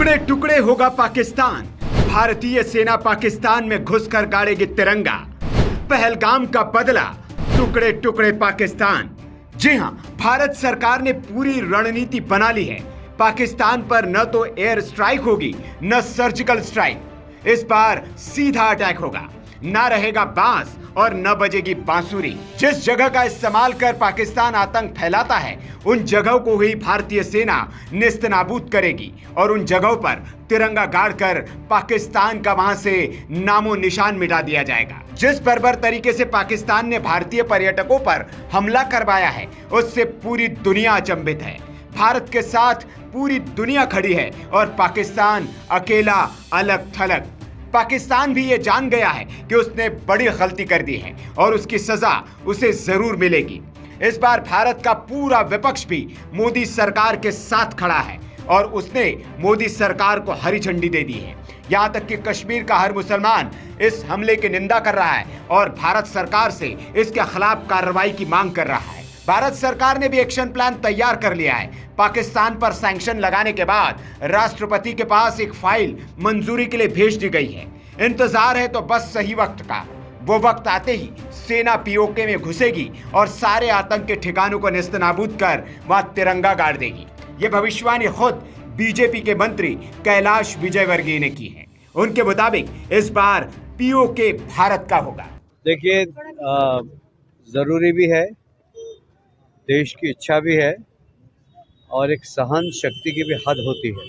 टुकड़े टुकड़े होगा पाकिस्तान। भारतीय सेना पाकिस्तान में घुसकर गाड़ेगी तिरंगा। पहलगाम का बदला, टुकड़े टुकड़े पाकिस्तान। जी हां, भारत सरकार ने पूरी रणनीति बना ली है। पाकिस्तान पर न तो एयर स्ट्राइक होगी न सर्जिकल स्ट्राइक। इस बार सीधा अटैक होगा। ना रहेगा बांस और न बजेगी बांसुरी। जिस जगह का इस्तेमाल कर पाकिस्तान आतंक फैलाता है, उन जगहों को ही भारतीय सेना नेस्तनाबूद करेगी और उन जगहों पर तिरंगा गाड़कर पाकिस्तान का वहां से नामो निशान मिटा दिया जाएगा। जिस बर्बर तरीके से पाकिस्तान ने भारतीय पर्यटकों पर हमला करवाया है, उससे पूरी दुनिया अचंभित है। भारत के साथ पूरी दुनिया खड़ी है और पाकिस्तान अकेला अलग थलग। पाकिस्तान भी ये जान गया है कि उसने बड़ी गलती कर दी है और उसकी सजा उसे जरूर मिलेगी। इस बार भारत का पूरा विपक्ष भी मोदी सरकार के साथ खड़ा है और उसने मोदी सरकार को हरी झंडी दे दी है। यहां तक कि कश्मीर का हर मुसलमान इस हमले की निंदा कर रहा है और भारत सरकार से इसके खिलाफ कार्रवाई की मांग कर रहा है। भारत सरकार ने भी एक्शन प्लान तैयार कर लिया है। पाकिस्तान पर सैंक्शन लगाने के बाद राष्ट्रपति के पास एक फाइल मंजूरी के लिए भेज दी गई है। इंतजार है तो बस सही वक्त का। वो वक्त आते ही सेना पीओके में घुसेगी और सारे आतंक के ठिकानों को नेस्तनाबूद कर वहां तिरंगा गाड़ देगी। ये भविष्यवाणी खुद बीजेपी के मंत्री कैलाश विजयवर्गीय ने की है। उनके मुताबिक इस बार पीओके भारत का होगा। देखिए, जरूरी भी है, देश की इच्छा भी है और एक सहन शक्ति की भी हद होती है।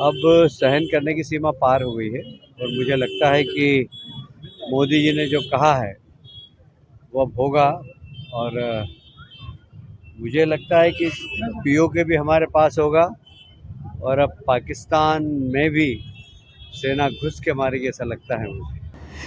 अब सहन करने की सीमा पार हो गई है और मुझे लगता है कि मोदी जी ने जो कहा है वो अब होगा। और मुझे लगता है कि पीओके भी हमारे पास होगा और अब पाकिस्तान में भी सेना घुस के मारेगी, ऐसा लगता है मुझे।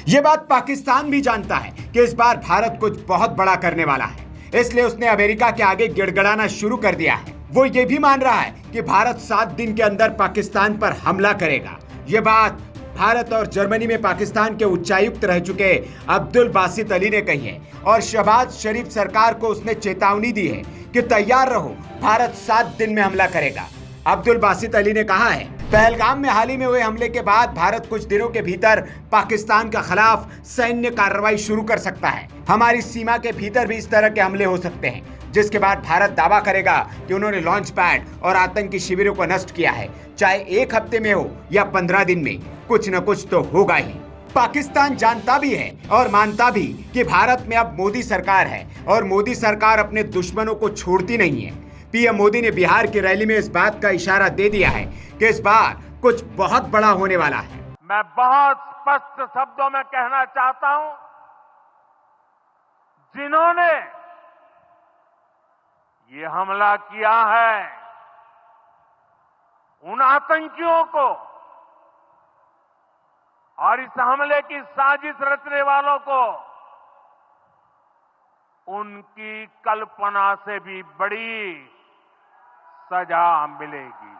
ये बात पाकिस्तान भी जानता है कि इस बार भारत कुछ बहुत बड़ा करने वाला है, इसलिए उसने अमेरिका के आगे गिड़गिड़ाना शुरू कर दिया है। वो ये भी मान रहा है कि भारत 7 दिन के अंदर पाकिस्तान पर हमला करेगा। ये बात भारत और जर्मनी में पाकिस्तान के उच्चायुक्त रह चुके अब्दुल बासित अली ने कही है और शहबाज शरीफ सरकार को उसने चेतावनी दी है कि तैयार रहो, भारत 7 दिन में हमला करेगा। अब्दुल बासित अली ने कहा है, पहलगाम में हाल ही में हुए हमले के बाद भारत कुछ दिनों के भीतर पाकिस्तान के खिलाफ सैन्य कार्रवाई शुरू कर सकता है। हमारी सीमा के भीतर भी इस तरह के हमले हो सकते हैं, जिसके बाद भारत दावा करेगा कि उन्होंने लॉन्च पैड और आतंकी शिविरों को नष्ट किया है। चाहे 1 हफ्ते में हो या 15 दिन में, कुछ न कुछ तो होगा ही। पाकिस्तान जानता भी है और मानता भी कि भारत में अब मोदी सरकार है और मोदी सरकार अपने दुश्मनों को छोड़ती नहीं है। पीएम मोदी ने बिहार की रैली में इस बात का इशारा दे दिया है कि इस बार कुछ बहुत बड़ा होने वाला है। मैं बहुत स्पष्ट शब्दों में कहना चाहता हूं, जिन्होंने ये हमला किया है, उन आतंकियों को और इस हमले की साजिश रचने वालों को उनकी कल्पना से भी बड़ी सजा मिलेगी।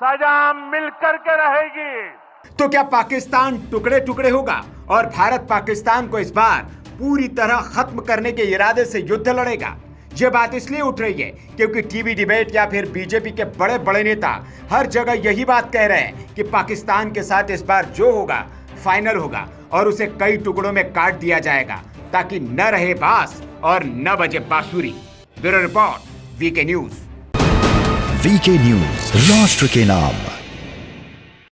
सजा मिलकर के रहेगी। तो क्या पाकिस्तान टुकड़े टुकड़े होगा और भारत पाकिस्तान को इस बार पूरी तरह खत्म करने के इरादे से युद्ध लड़ेगा? ये बात इसलिए उठ रही है क्योंकि टीवी डिबेट या फिर बीजेपी के बड़े बड़े नेता हर जगह यही बात कह रहे हैं कि पाकिस्तान के साथ इस बार जो होगा फाइनल होगा और उसे कई टुकड़ों में काट दिया जाएगा ताकि न रहे बांस और न बजे बांसुरी। Bureau report, VK news. VK news, राष्ट्र के नाम।